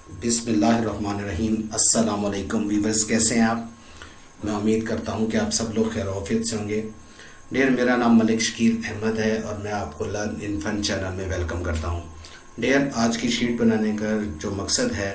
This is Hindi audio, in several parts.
बिस्मिल्लाहिर्रहमानिर्रहीम। अस्सलाम वालेकुम वीवर्स, कैसे हैं आप? मैं उम्मीद करता हूं कि आप सब लोग खैर आफियत से होंगे। डेयर, मेरा नाम मलिक शकील अहमद है और मैं आपको लर्न इन फन चैनल में वेलकम करता हूं। डेयर, आज की शीट बनाने का जो मकसद है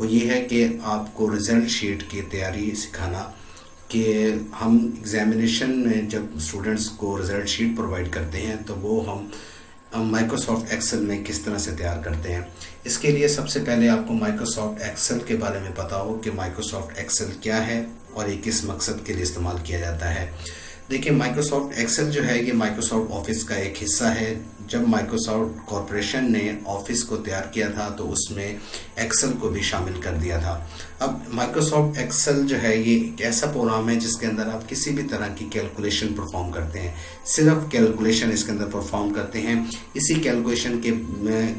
वो ये है कि आपको रिज़ल्ट शीट की तैयारी सिखाना कि हम एग्ज़ामिनेशन में जब स्टूडेंट्स को रिज़ल्ट शीट प्रोवाइड करते हैं तो वो हम माइक्रोसॉफ्ट एक्सेल में किस तरह से तैयार करते हैं। इसके लिए सबसे पहले आपको माइक्रोसॉफ्ट एक्सेल के बारे में पता हो कि माइक्रोसॉफ्ट एक्सेल क्या है और ये किस मकसद के लिए इस्तेमाल किया जाता है। देखिए, माइक्रोसॉफ्ट एक्सेल जो है ये माइक्रोसॉफ्ट ऑफिस का एक हिस्सा है। जब माइक्रोसॉफ्ट कॉरपोरेशन ने ऑफिस को तैयार किया था तो उसमें एक्सेल को भी शामिल कर दिया था। अब माइक्रोसॉफ्ट एक्सेल जो है ये एक ऐसा प्रोग्राम है जिसके अंदर आप किसी भी तरह की कैलकुलेशन परफॉर्म करते हैं। सिर्फ कैलकुलेशन इसके अंदर परफॉर्म करते हैं। इसी कैलकुलेशन के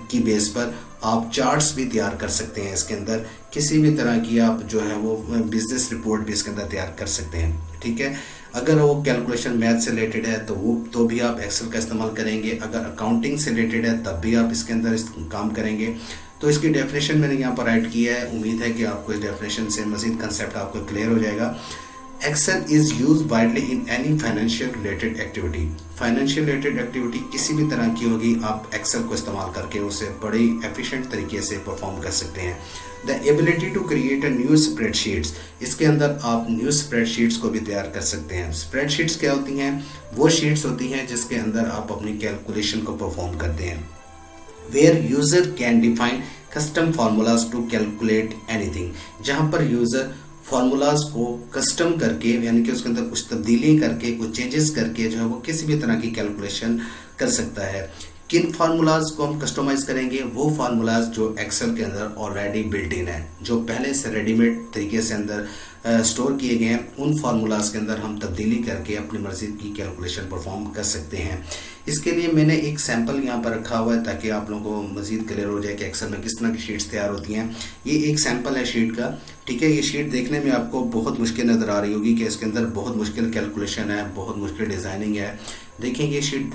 की बेस पर आप चार्ट्स भी तैयार कर सकते हैं। इसके अंदर किसी भी तरह की आप जो है वो बिजनेस रिपोर्ट भी इसके अंदर तैयार कर सकते हैं। ठीक है, अगर वो कैलकुलेशन मैथ से रिलेटेड है तो भी आप एक्सेल का इस्तेमाल करेंगे। अगर अकाउंटिंग से रिलेटेड है तब भी आप इसके अंदर काम करेंगे। तो इसकी डेफिनेशन मैंने यहाँ पर राइट किया है। उम्मीद है कि आपको इस डेफिनेशन से मज़ीद कंसेप्ट आपको क्लियर हो जाएगा। Excel is use widely in any financial related activity. Financial related activity किसी भी तरह की होगी, आप एक्सेल को इस्तेमाल करके उसे बड़ी एफिशिएंट तरीके से परफॉर्म कर सकते हैं। The ability to create a new spreadsheets, इसके अंदर आप न्यू स्प्रेडशीट्स को भी तैयार कर सकते हैं। स्प्रेडशीट्स क्या होती हैं? वो शीट्स होती हैं जिसके अंदर आप अपनी कैलकुलेशन को परफॉर्म करते हैं। Where user can define custom formulas to calculate anything, जहाँ पर यूज़र फार्मूलाज को कस्टम करके यानी कि उसके अंदर कुछ तब्दीली करके कुछ चेंजेस करके जो है वो किसी भी तरह की कैलकुलेशन कर सकता है। किन फार्मूलाज को हम कस्टमाइज़ करेंगे? वो फार्मूलाज जो एक्सेल के अंदर ऑलरेडी बिल्ट इन है, जो पहले से रेडीमेड तरीके से अंदर स्टोर किए गए हैं, उन फार्मूलाज के अंदर हम तब्दीली करके अपनी मर्ज़ी की कैलकुलेशन परफॉर्म कर सकते हैं। इसके लिए मैंने एक सैम्पल यहाँ पर रखा हुआ है ताकि आप लोगों को मज़ीद क्लियर हो जाए कि एक्सेल में किस तरह की शीट्स तैयार होती हैं। ये एक सैम्पल है शीट का। ठीक है, ये शीट देखने में आपको बहुत मुश्किल नज़र आ रही होगी कि इसके अंदर बहुत मुश्किल कैलकुलेशन है, बहुत मुश्किल डिज़ाइनिंग है। देखिए, ये शीट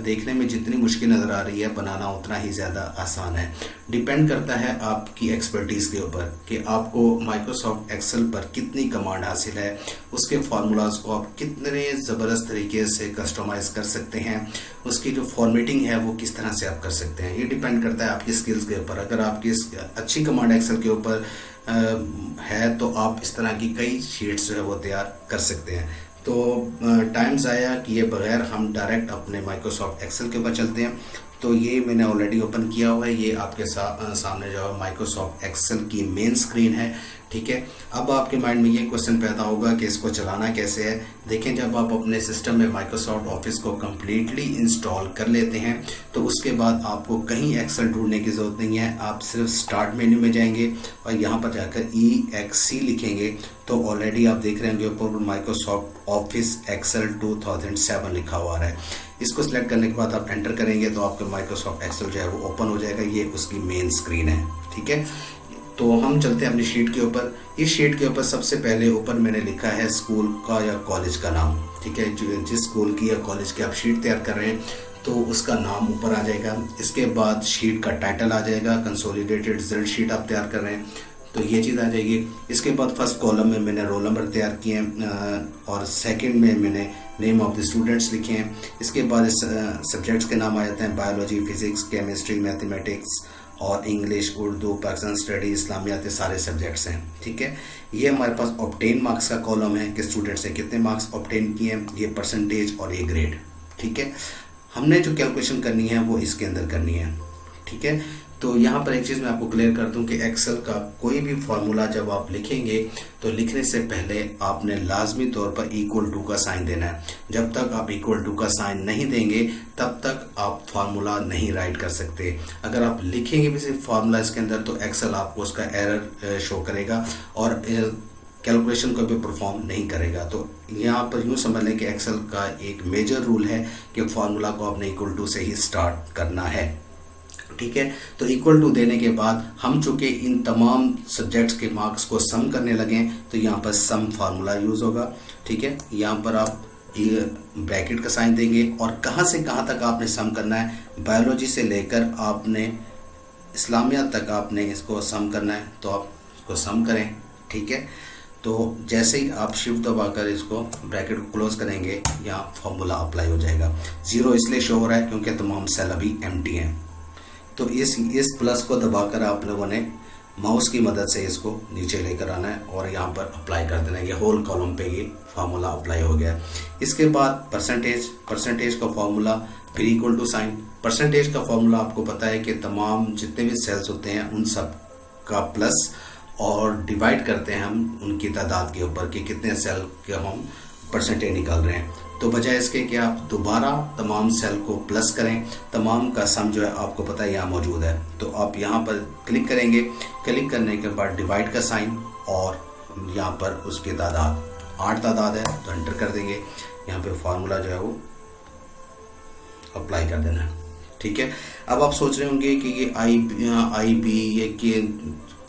देखने में जितनी मुश्किल नज़र आ रही है, बनाना उतना ही ज़्यादा आसान है। डिपेंड करता है आपकी एक्सपर्टीज़ के ऊपर कि आपको माइक्रोसॉफ्ट एक्सेल पर कितनी कमांड हासिल है, उसके फार्मूलाज को आप कितने ज़बरदस्त तरीके से कस्टमाइज़ कर सकते हैं, उसकी जो फॉर्मेटिंग है वो किस तरह से आप कर सकते हैं। ये डिपेंड करता है आपकी स्किल्स के ऊपर। अगर आपकी अच्छी कमांड एक्सेल के ऊपर है तो आप इस तरह की कई शीट्स जो है वो तैयार कर सकते हैं। तो टाइम ज़ाया किए बगैर हम डायरेक्ट अपने माइक्रोसॉफ्ट एक्सेल के ऊपर चलते हैं। तो ये मैंने ऑलरेडी ओपन किया हुआ है। ये आपके सामने जो है माइक्रोसॉफ्ट एक्सेल की मेन स्क्रीन है। ठीक है, अब आपके माइंड में ये क्वेश्चन पैदा होगा कि इसको चलाना कैसे है। देखें, जब आप अपने सिस्टम में माइक्रोसॉफ्ट ऑफिस को कम्प्लीटली इंस्टॉल कर लेते हैं तो उसके बाद आपको कहीं एक्सेल ढूंढने की ज़रूरत नहीं है। आप सिर्फ स्टार्ट मेन्यू में जाएंगे और यहाँ पर जाकर EXC लिखेंगे तो ऑलरेडी आप देख रहे होंगे ऊपर माइक्रोसॉफ्ट ऑफिस एक्सेल 2007 लिखा हुआ है। इसको सिलेक्ट करने के बाद आप एंटर करेंगे तो आपका माइक्रोसॉफ्ट एक्सेल जो है वो ओपन हो जाएगा। ये उसकी मेन स्क्रीन है। ठीक है, तो हम चलते हैं अपनी शीट के ऊपर। इस शीट के ऊपर सबसे पहले ऊपर मैंने लिखा है स्कूल का या कॉलेज का नाम। ठीक है, जिस स्कूल की या कॉलेज की आप शीट तैयार कर रहे हैं तो उसका नाम ऊपर आ जाएगा। इसके बाद शीट का टाइटल आ जाएगा। कंसोलिडेटेड रिजल्ट शीट आप तैयार कर रहे हैं तो ये चीज़ आ जाएगी। इसके बाद फर्स्ट कॉलम में मैंने रोल नंबर तैयार किए हैं और सेकंड में मैंने नेम ऑफ द स्टूडेंट्स लिखे हैं। इसके बाद सब्जेक्ट्स के नाम आ जाते हैं बायोलॉजी, फिजिक्स, केमिस्ट्री, मैथमेटिक्स और इंग्लिश, उर्दू, पाकिस्तान स्टडी, इस्लामियात, ये सारे सब्जेक्ट्स हैं। ठीक है, ये हमारे पास ऑब्टेन मार्क्स का कॉलम है कि स्टूडेंट्स ने कितने मार्क्स ऑब्टेन किए हैं, ये परसेंटेज और ये ग्रेड। ठीक है, हमने जो कैलकुलेशन करनी है वो इसके अंदर करनी है। ठीक है, तो यहाँ पर एक चीज़ मैं आपको क्लियर कर दूं कि एक्सेल का कोई भी फार्मूला जब आप लिखेंगे तो लिखने से पहले आपने लाजमी तौर पर इक्वल टू का साइन देना है। जब तक आप इक्वल टू का साइन नहीं देंगे तब तक आप फार्मूला नहीं राइट कर सकते। अगर आप लिखेंगे भी सिर्फ फार्मूला इसके अंदर तो एक्सेल आपको उसका एरर शो करेगा और कैलकुलेशन को भी परफॉर्म नहीं करेगा। तो यहाँ पर यूँ समझ लें कि एक्सेल का एक मेजर रूल है कि फार्मूला को आपने इक्वल टू से ही स्टार्ट करना है। ठीक है, तो इक्वल टू देने के बाद हम चूंकि इन तमाम सब्जेक्ट्स के मार्क्स को सम करने लगे तो यहाँ पर सम फार्मूला यूज़ होगा। ठीक है, यहाँ पर आप ब्रैकेट का साइन देंगे और कहाँ से कहाँ तक आपने सम करना है। बायोलॉजी से लेकर आपने इस्लामिया तक आपने इसको सम करना है, तो आप इसको सम करें। ठीक है, तो जैसे ही आप शिफ्ट दबाकर इसको ब्रैकेट को क्लोज करेंगे, यहाँ फॉर्मूला अप्लाई हो जाएगा। 0 इसलिए शो हो रहा है क्योंकि तमाम सेल अभी एम्प्टी हैं। तो इस प्लस को दबाकर आप लोगों ने माउस की मदद से इसको नीचे लेकर आना है और यहाँ पर अप्लाई कर देना है। ये होल कॉलम पे ये फार्मूला अप्लाई हो गया। इसके बाद परसेंटेज का फार्मूला, फिर इक्वल टू साइन। परसेंटेज का फार्मूला आपको पता है कि तमाम जितने भी सेल्स होते हैं उन सब का प्लस और डिवाइड करते हैं हम उनकी तादाद के ऊपर कि कितने सेल के हम परसेंटेज निकाल रहे हैं। तो बजाय इसके कि आप दोबारा तमाम सेल को प्लस करें, तमाम का सम जो है आपको पता है यहाँ मौजूद है। तो आप यहाँ पर क्लिक करेंगे, क्लिक करने के बाद डिवाइड का साइन और यहाँ पर उसकी तादाद 8 तादाद है तो एंटर कर देंगे। यहाँ पे फार्मूला जो है वो अप्लाई कर देना है। ठीक है, अब आप सोच रहे होंगे कि ये आई बी ये कि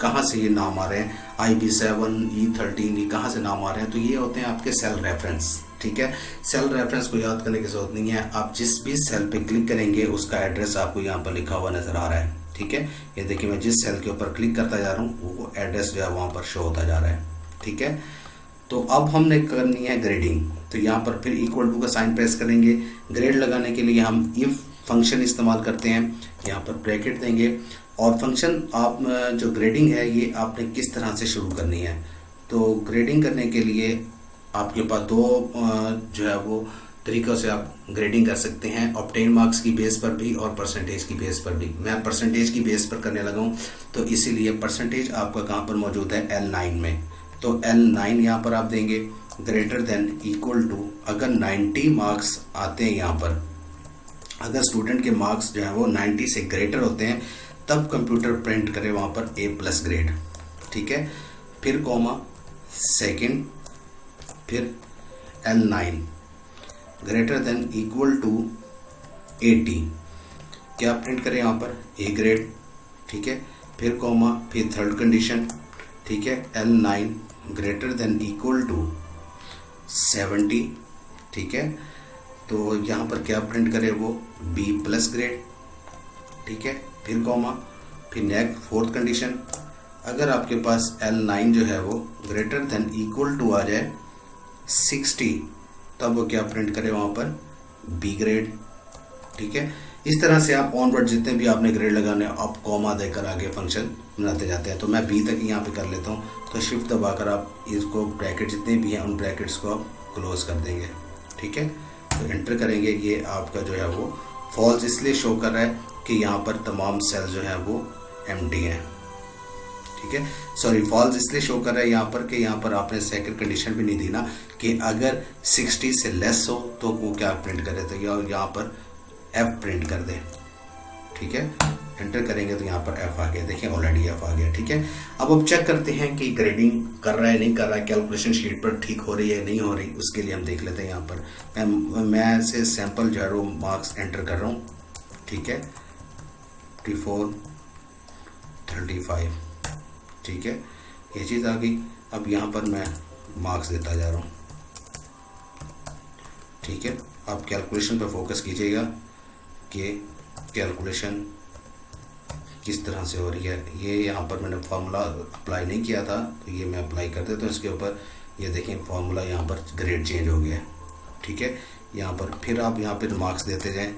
कहाँ से ये नाम आ रहे हैं, IB7 E13 ये कहाँ से नाम आ रहे हैं। तो ये होते हैं आपके सेल रेफरेंस। ठीक है, सेल रेफरेंस को याद करने की जरूरत नहीं है। आप जिस भी सेल पे क्लिक करेंगे उसका एड्रेस आपको यहाँ पर लिखा हुआ नजर आ रहा है। ठीक है, ये देखिए मैं जिस सेल के ऊपर क्लिक करता जा रहा हूँ वो एड्रेस जो है वहाँ पर शो होता जा रहा है। ठीक है, तो अब हमने करनी है ग्रेडिंग। तो यहाँ पर फिर इक्वल टू का साइन प्रेस करेंगे। ग्रेड लगाने के लिए हम इफ फंक्शन इस्तेमाल करते हैं। यहाँ पर ब्रैकेट देंगे और फंक्शन आप जो ग्रेडिंग है ये आपने किस तरह से शुरू करनी है। तो ग्रेडिंग करने के लिए आपके पास दो जो है वो तरीक़ों से आप ग्रेडिंग कर सकते हैं, ऑब्टेन मार्क्स की बेस पर भी और परसेंटेज की बेस पर भी। मैं परसेंटेज की बेस पर करने लगा हूँ, तो इसीलिए परसेंटेज आपका कहाँ पर मौजूद है, L9 में। तो L9 यहाँ पर आप देंगे, ग्रेटर देन इक्वल टू, अगर 90 मार्क्स आते हैं यहाँ पर, अगर स्टूडेंट के मार्क्स जो है वो 90 से ग्रेटर होते हैं तब कंप्यूटर प्रिंट करे वहाँ पर A+ ग्रेड। ठीक है, फिर कॉमा सेकंड, फिर L9 greater than equal to 80, क्या प्रिंट करें यहाँ पर A ग्रेड। ठीक है, फिर कॉमा, फिर थर्ड कंडीशन। ठीक है, L9 greater than equal to 70। ठीक है, तो यहाँ पर क्या प्रिंट करे वो B+ ग्रेड। ठीक है, फिर कॉमा, फिर नेक्स्ट फोर्थ कंडीशन। अगर आपके पास L9 जो है वो ग्रेटर देन इक्वल टू आ जाए 60 तब वो क्या प्रिंट करे वहाँ पर B ग्रेड। ठीक है, इस तरह से आप ऑनवर्ड जितने भी आपने ग्रेड लगाने आप कॉमा देकर आगे फंक्शन बनाते जाते हैं। तो मैं B तक यहाँ पे कर लेता हूँ। तो शिफ्ट दबाकर आप इसको ब्रैकेट जितने भी हैं उन ब्रैकेट्स को आप क्लोज कर देंगे। ठीक है, तो एंटर करेंगे। ये आपका जो है वो फॉल्स इसलिए शो कर रहा है कि यहाँ पर तमाम सेल जो है वो एम्प्टी हैं। ठीक है, सॉरी, फॉल्स इसलिए शो कर रहा है यहाँ पर कि यहाँ पर आपने सेकंड कंडीशन भी नहीं दी ना कि अगर 60 से लेस हो तो वो क्या प्रिंट करे, तो यहाँ पर F प्रिंट कर दे। ठीक है, एंटर करेंगे तो यहाँ पर F आ गया। देखिए ऑलरेडी F आ गया। ठीक है, अब चेक करते हैं कि ग्रेडिंग कर रहा है नहीं कर रहा है, कैलकुलेशन शीट पर ठीक हो रही है नहीं हो रही। उसके लिए हम देख लेते हैं। यहाँ पर मैं से सैम्पल जो है वो मार्क्स एंटर कर रहा हूँ। ठीक है, 54, 35। ठीक है, ये चीज़ आ गई। अब यहाँ पर मैं मार्क्स देता जा रहा हूँ। ठीक है, आप कैलकुलेशन पर फोकस कीजिएगा कि कैलकुलेशन किस तरह से हो रही है। ये यहाँ पर मैंने फार्मूला अप्लाई नहीं किया था तो ये मैं अप्लाई कर देता हूँ इसके ऊपर। ये देखें फार्मूला यहाँ पर ग्रेड चेंज हो गया है। ठीक है, यहाँ पर फिर आप यहाँ पर मार्क्स देते जाएं।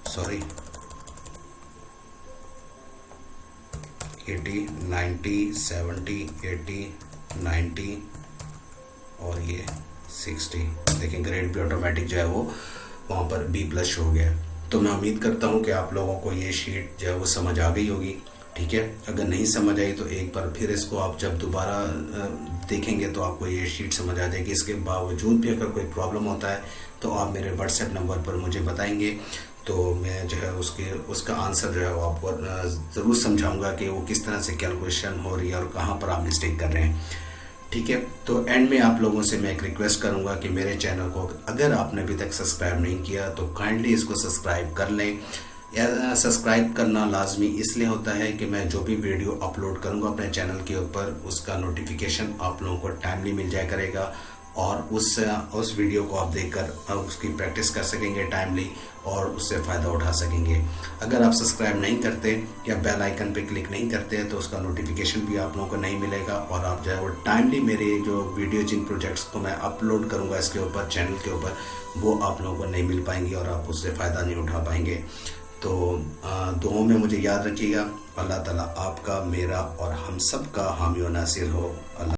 सॉरी, 80, 90, 70, 80, 90 और ये 60। देखें ग्रेड भी ऑटोमेटिक जो है वो वहाँ पर B+ हो गया। तो मैं उम्मीद करता हूँ कि आप लोगों को ये शीट जो है वो समझ आ गई होगी। ठीक है, अगर नहीं समझ आई तो एक बार फिर इसको आप जब दोबारा देखेंगे तो आपको ये शीट समझ आ जाएगी। इसके बावजूद भी अगर कोई प्रॉब्लम होता है तो आप मेरे व्हाट्सएप नंबर पर मुझे बताएंगे, तो मैं जो है उसका आंसर जो है वो आपको ज़रूर समझाऊंगा कि वो किस तरह से कैलकुलेशन हो रही है और कहाँ पर आप मिस्टेक कर रहे हैं। ठीक है, तो एंड में आप लोगों से मैं एक रिक्वेस्ट करूंगा कि मेरे चैनल को अगर आपने अभी तक सब्सक्राइब नहीं किया तो काइंडली इसको सब्सक्राइब कर लें। सब्सक्राइब करना लाजमी इसलिए होता है कि मैं जो भी वीडियो अपलोड करूंगा अपने चैनल के ऊपर उसका नोटिफिकेशन आप लोगों को टाइमली मिल जाया करेगा और उस वीडियो को आप देखकर उसकी प्रैक्टिस कर सकेंगे टाइमली और उससे फ़ायदा उठा सकेंगे। अगर आप सब्सक्राइब नहीं करते या बेल आइकन पे क्लिक नहीं करते तो उसका नोटिफिकेशन भी आप लोगों को नहीं मिलेगा और आप जो है वो टाइमली मेरे जो वीडियो जिन प्रोजेक्ट्स को मैं अपलोड करूँगा इसके ऊपर चैनल के ऊपर वो आप लोगों को नहीं मिल पाएंगी और आप उससे फ़ायदा नहीं उठा पाएंगे। तो दुआओं में मुझे याद रखिएगा। अल्लाह ताला आपका, मेरा और हम सब का हामी और नासिर हो। अल्लाह।